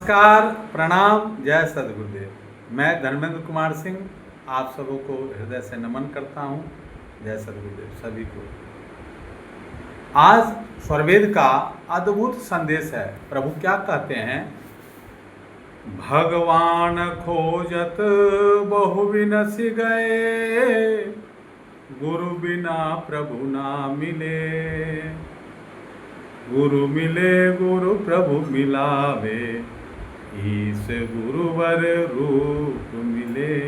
नमस्कार, प्रणाम, जय सद्गुरुदेव। मैं धर्मेंद्र कुमार सिंह आप सबों को हृदय से नमन करता हूँ। जय सद्गुरुदेव सभी को। आज स्वरवेद का अद्भुत संदेश है। प्रभु क्या कहते हैं? भगवान खोजत बहु बिनसि गए, गुरु बिना प्रभु ना मिले। गुरु मिले गुरु प्रभु मिलावे, ईश गुरुवर रूप मिले।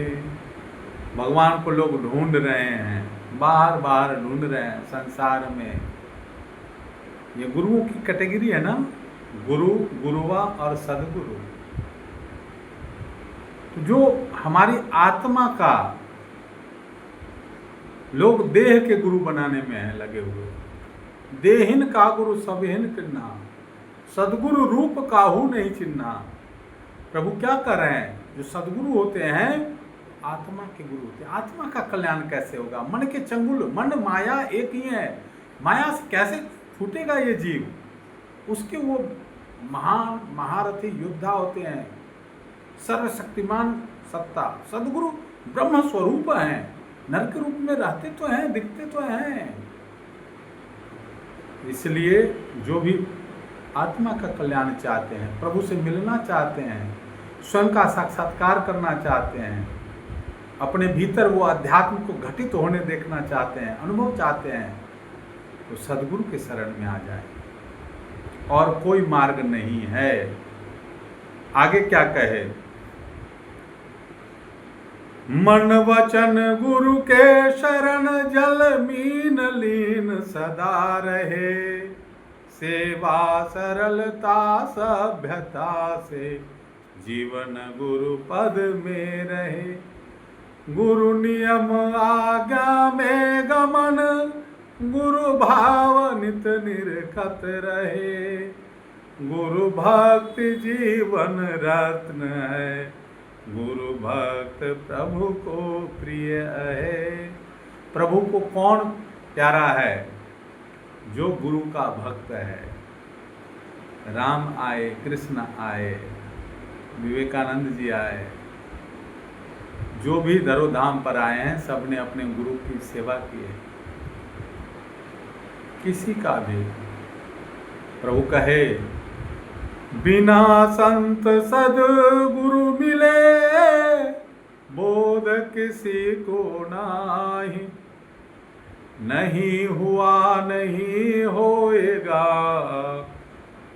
भगवान को लोग ढूंढ रहे हैं, बार बार ढूंढ रहे हैं संसार में। ये गुरुओं की कैटेगरी है ना, गुरु, गुरुवा और सदगुरु। तो जो हमारी आत्मा का लोग देह के गुरु बनाने में है लगे हुए। देहिन का गुरु सबहिन किन्ना, सदगुरु रूप काहू नहीं चिन्ना। प्रभु क्या कर रहे हैं? जो सदगुरु होते हैं आत्मा के गुरु होते हैं। आत्मा का कल्याण कैसे होगा? मन के चंगुल, मन माया एक ही है। माया से कैसे छूटेगा ये जीव? उसके वो महान महारथी योद्धा होते हैं, सर्वशक्तिमान सत्ता। सदगुरु ब्रह्म स्वरूप हैं, नर के रूप में रहते तो हैं, दिखते तो हैं। इसलिए जो भी आत्मा का कल्याण चाहते हैं, प्रभु से मिलना चाहते हैं, स्वयं का साक्षात्कार करना चाहते हैं, अपने भीतर वो अध्यात्म को घटित होने देखना चाहते हैं, अनुभव चाहते हैं, तो सदगुरु के शरण में आ जाए। और कोई मार्ग नहीं है। आगे क्या कहे? मन वचन गुरु के शरण, जल मीन लीन सदा रहे। सेवा सरलता सभ्यता से, जीवन गुरु पद में रहे। गुरु नियम आज्ञा में गमन, गुरु भाव नित निरखत रहे। गुरु भक्ति जीवन रत्न है, गुरु भक्त प्रभु को प्रिय है। प्रभु को कौन प्यारा है? जो गुरु का भक्त है। राम आए, कृष्ण आए, विवेकानंद जी आए, जो भी धरोधाम पर आए हैं, सबने अपने गुरु की सेवा की है। किसी का भी प्रभु कहे, बिना संत सदगुरु मिले, बोध किसी को नाही। नहीं हुआ नहीं होएगा,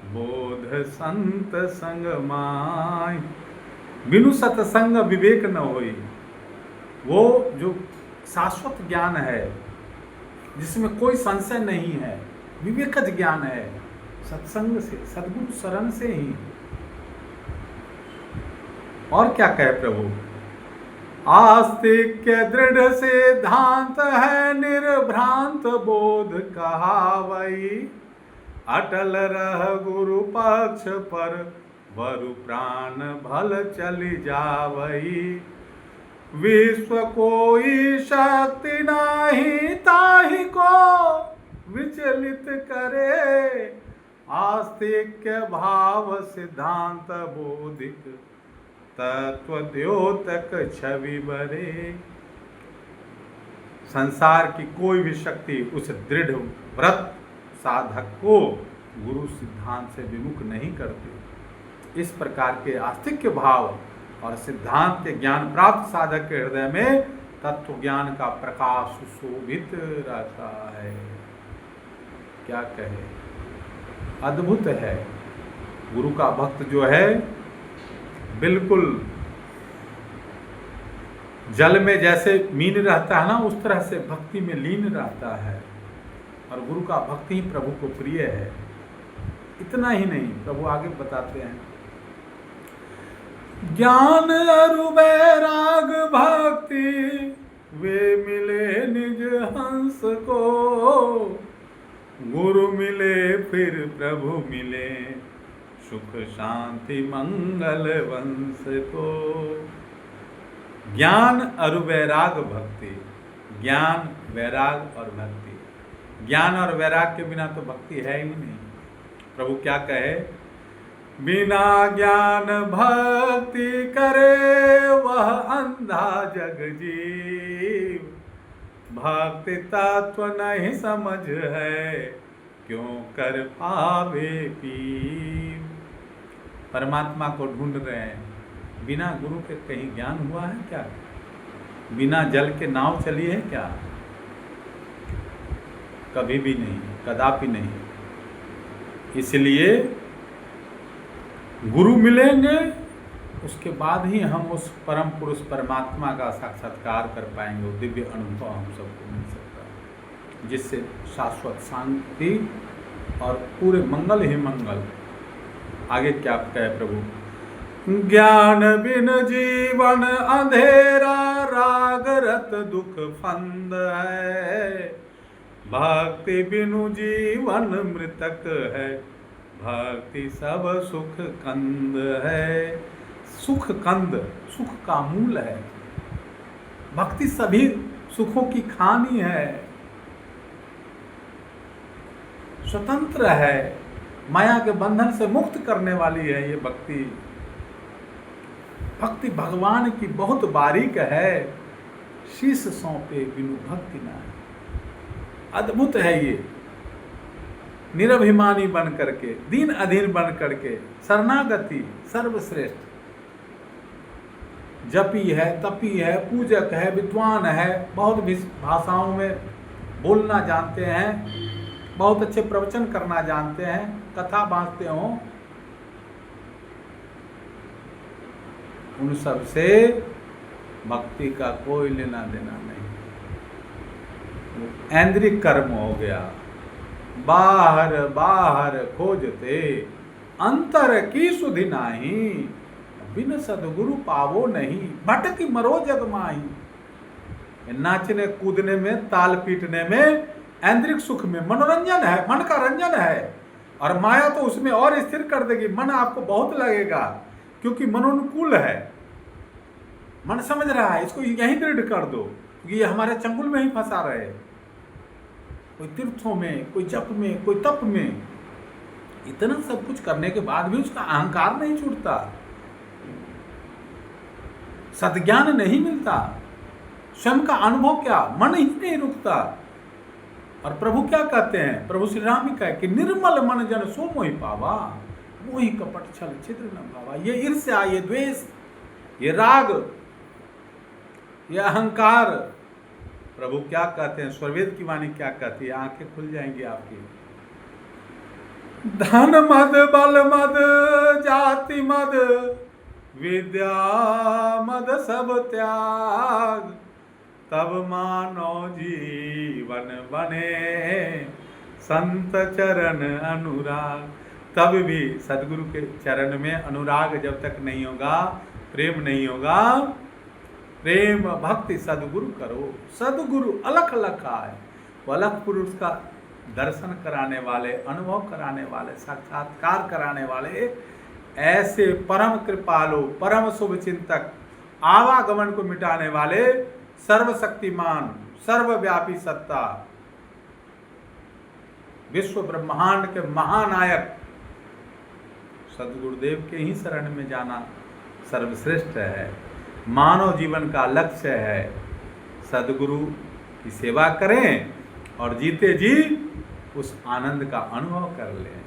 बोध संत संग माय। बिनु सत्संग विवेक न होई। वो जो शाश्वत ज्ञान है, जिसमें कोई संशय नहीं है, विवेकज ज्ञान है, सत्संग से, सद्गुरु शरण से ही। और क्या कहे प्रभु? आस्तिक दृढ़ सिद्धांत है, निर्भ्रांत बोध कहावई। अटल रह गुरु पक्ष पर, वरु प्राण भल चली जावई। विश्व कोई शक्ति नाही, ताहि को विचलित करे। आस्तिक भाव सिद्धांत बोधिक, तत्व द्योतक छवि बरे। संसार की कोई भी शक्ति उस दृढ़ व्रत साधक को गुरु सिद्धांत से विमुख नहीं करती। इस प्रकार के आस्तिक भाव और सिद्धांत के ज्ञान प्राप्त साधक के हृदय में तत्व ज्ञान का प्रकाश सुशोभित रहता है। क्या कहे? अद्भुत है। गुरु का भक्त जो है बिल्कुल जल में जैसे मीन रहता है ना, उस तरह से भक्ति में लीन रहता है। और गुरु का भक्ति ही प्रभु को प्रिय है। इतना ही नहीं, प्रभु आगे बताते हैं, ज्ञान अरु वैराग भक्ति, वे मिले निज हंस को। गुरु मिले फिर प्रभु मिले, सुख शांति मंगल वंश को। ज्ञान और वैराग भक्ति, ज्ञान, वैराग और भक्ति। ज्ञान और वैराग के बिना तो भक्ति है ही नहीं। प्रभु क्या कहे? बिना ज्ञान भक्ति करे वह अंधा जग जीव। भक्ति तत्व नहीं समझ है, क्यों कर पावे पीव। परमात्मा को ढूंढ रहे हैं, बिना गुरु के कहीं ज्ञान हुआ है क्या? बिना जल के नाव चली है क्या? कभी भी नहीं, कदापि नहीं। इसलिए गुरु मिलेंगे, उसके बाद ही हम उस परम पुरुष परमात्मा का साक्षात्कार कर पाएंगे। वो दिव्य अनुभव हम सबको मिल सकता है, जिससे शाश्वत शांति और पूरे मंगल ही मंगल। आगे क्या कहे प्रभु? ज्ञान बिन जीवन अंधेरा, राग रत दुख फंद है। भक्ति बिनु जीवन मृतक है, भक्ति सब सुख कंद है। सुख कंद, सुख का मूल है। भक्ति सभी सुखों की खानी है, स्वतंत्र है, माया के बंधन से मुक्त करने वाली है ये भक्ति। भक्ति भगवान की बहुत बारीक है, शीश सौंपे बिनु भक्ति ना। अद्भुत है ये। निरभिमानी बन करके, दीन अधीन बन करके, शरणागति सर्वश्रेष्ठ। जपी है, तपी है, पूजक है, विद्वान है, बहुत भी भाषाओं में बोलना जानते हैं, बहुत अच्छे प्रवचन करना जानते हैं, कथा बांटते हो, उन सब से भक्ति का कोई लेना देना नहीं। ऐन्द्रिक कर्म हो गया। बाहर बाहर खोजते अंतर की सुधि नाही, बिन सदगुरु पावो नहीं, भटकी मरो जग माही। नाचने कूदने में, ताल पीटने में, ऐन्द्रिक सुख में मनोरंजन है, मन का रंजन है। और माया तो उसमें और स्थिर कर देगी। मन आपको बहुत लगेगा, क्योंकि मनोनुकूल है। मन समझ रहा है इसको यहीं दृढ़ कर दो, क्योंकि ये हमारे चंगुल में ही फंसा रहे। कोई तीर्थों में, कोई जप में, कोई तप में, इतना सब कुछ करने के बाद भी उसका अहंकार नहीं छूटता, सद्ज्ञान नहीं मिलता, स्वयं का अनुभव क्या, मन ही नहीं रुकता। और प्रभु क्या कहते हैं? प्रभु श्री राम ही कहे कि निर्मल मन जन सो मोहि पावा, मोहि कपट छल छिद्र न भावा। ये ईर्ष्या, ये द्वेष, ये राग, ये अहंकार, प्रभु क्या कहते हैं? स्वरवेद की वाणी क्या कहती है? आंखें खुल जाएंगी आपकी। धन मद, बल मद, जाति मद, विद्या मद सब त्याग, तब मानो जीवन बने संत चरण अनुराग। तब भी सदगुरु के चरण में अनुराग जब तक नहीं होगा, प्रेम नहीं होगा, प्रेम भक्ति सदगुरु करो। सदगुरु अलख अलख आए, वो अलख पुरुष का दर्शन कराने वाले, अनुभव कराने वाले, साक्षात्कार कराने वाले, ऐसे परम कृपालु, परम शुभ चिंतक, आवागमन को मिटाने वाले, सर्वशक्तिमान, सर्वव्यापी सत्ता, विश्व ब्रह्मांड के महानायक सदगुरुदेव के ही शरण में जाना सर्वश्रेष्ठ है। मानव जीवन का लक्ष्य है सदगुरु की सेवा करें और जीते जी उस आनंद का अनुभव कर लें।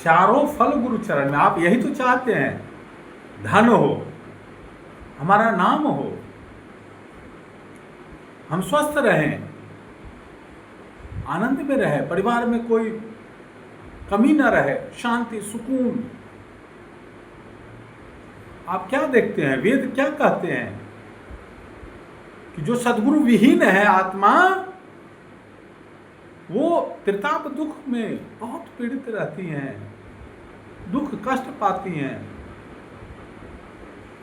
चारों फल गुरु चरण में। आप यही तो चाहते हैं, धन हो, हमारा नाम हो, हम स्वस्थ रहें, आनंद में रहे, परिवार में कोई कमी न रहे, शांति, सुकून। आप क्या देखते हैं? वेद क्या कहते हैं कि जो सद्गुरु विहीन है आत्मा, वो त्रिताप दुख में बहुत पीड़ित रहती हैं, दुख कष्ट पाती हैं।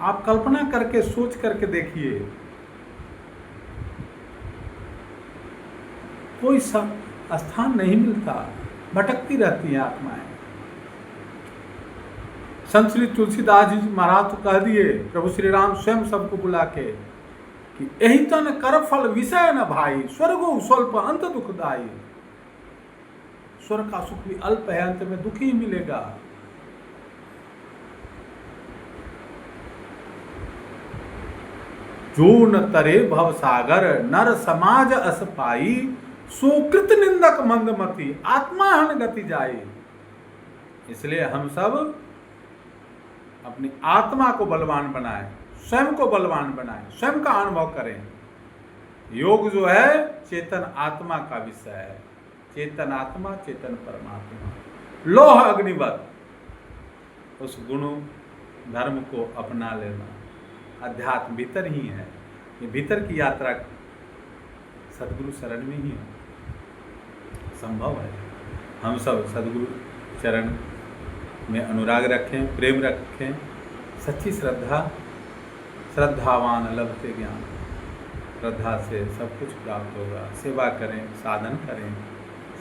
आप कल्पना करके, सोच करके देखिए, कोई स्थान नहीं मिलता, भटकती रहती हैं आत्माएं। संत श्री तुलसीदास जी महाराज तो कह दिए, प्रभु श्री राम स्वयं सबको बुला के, कि एहि तन कर फल विषय न भाई, स्वर्गो स्वल्प अंत दुखदाई। स्वर्ग का सुख भी अल्प है, अंत में दुखी ही मिलेगा। जो न तरे भव सागर, नर समाज अस पाई, सो कृत निंदक मंदमती, आत्माहन गति जाई। इसलिए हम सब अपनी आत्मा को बलवान बनाएं, स्वयं को बलवान बनाएं, स्वयं का अनुभव करें। योग जो है चेतन आत्मा का विषय है, चेतन आत्मा, चेतन परमात्मा, लोह अग्निवत, उस गुण धर्म को अपना लेना। अध्यात्म भीतर ही है, ये भीतर की यात्रा सदगुरु शरण में ही संभव है। हम सब सदगुरु चरण में अनुराग रखें, प्रेम रखें, सच्ची श्रद्धा, श्रद्धावान लभते ज्ञान, श्रद्धा से सब कुछ प्राप्त होगा। सेवा करें, साधन करें,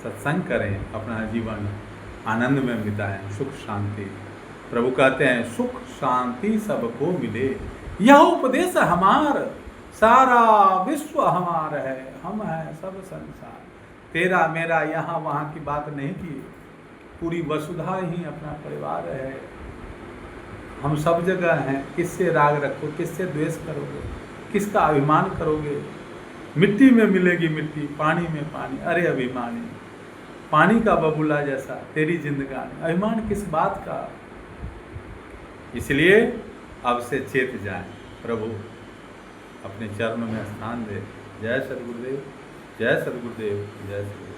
सत्संग करें, अपना जीवन आनंद में बिताएं, सुख शांति। प्रभु कहते हैं सुख शांति सबको मिले, यह उपदेश हमार, सारा विश्व हमार है, हम हैं सब संसार। तेरा मेरा यहाँ वहाँ की बात नहीं की, पूरी वसुधा ही अपना परिवार है। हम सब जगह हैं, किससे राग रखो, किससे द्वेष करोगे, किसका अभिमान करोगे। मिट्टी में मिलेगी मिट्टी, पानी में पानी, अरे अभिमानी, पानी का बबूला जैसा तेरी जिंदगानी, अभिमान किस बात का। इसलिए अब से चेत जाएं, प्रभु अपने चरणों में स्थान दे। जय सद्गुरुदेव, जय सद्गुरुदेव, जय सद्गुरुदेव।